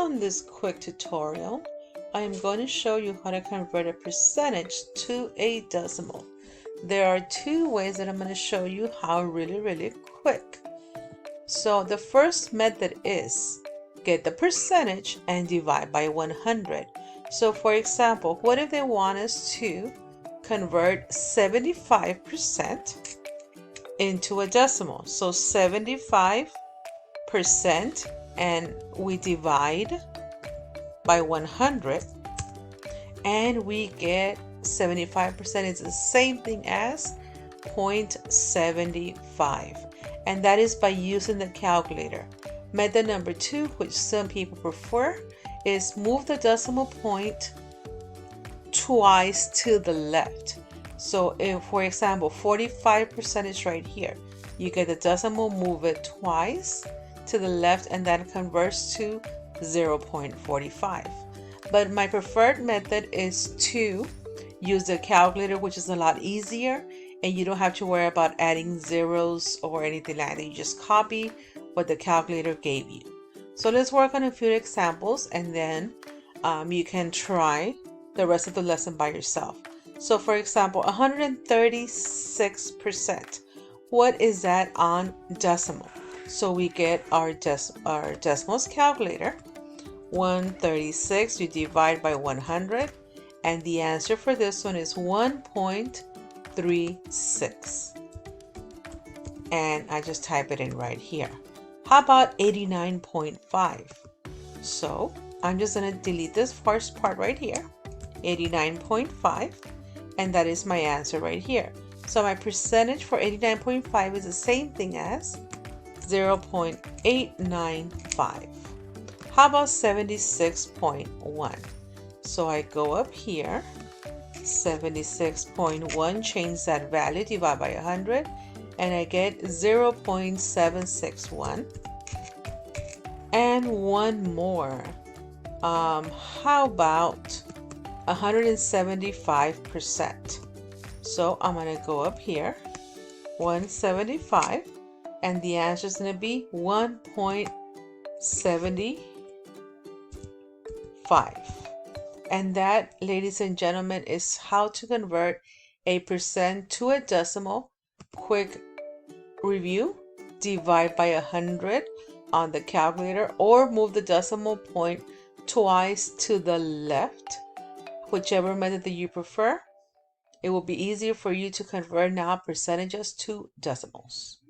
on this quick tutorial, I am going to show you how to convert a percentage to a decimal. There are two ways that I'm going to show you how really quick. So the first method is get the percentage and divide by 100. So for example, what if they want us to convert 75% into a decimal? So 75% and we divide by 100 and we get 75% is the same thing as 0.75, and that is by using the calculator. Method number two, which some people prefer, is move the decimal point twice to the left. So if, for example, 45% is right here, you get the decimal, move it twice to the left, and that converts to 0.45. But my preferred method is to use the calculator, which is a lot easier, and you don't have to worry about adding zeros or anything like that. You just copy what the calculator gave you. So let's work on a few examples, and then you can try the rest of the lesson by yourself. So for example, 136%. What is that on decimal? So we get our decimals calculator. 136, you divide by 100, and the answer for this one is 1.36. And I just type it in right here. How about 89.5? So I'm just going to delete this first part right here, 89.5, and that is my answer right here. So my percentage for 89.5 is the same thing as 0.895. How about 76.1? So I go up here, 76.1, change that value, divide by 100, and I get 0.761. And one more. How about 175%? So I'm going to go up here, 175, and the answer is going to be 1.75. And that, ladies and gentlemen, is how to convert a percent to a decimal. Quick review: divide by 100 on the calculator, or move the decimal point twice to the left, whichever method that you prefer. It will be easier for you to convert now percentages to decimals.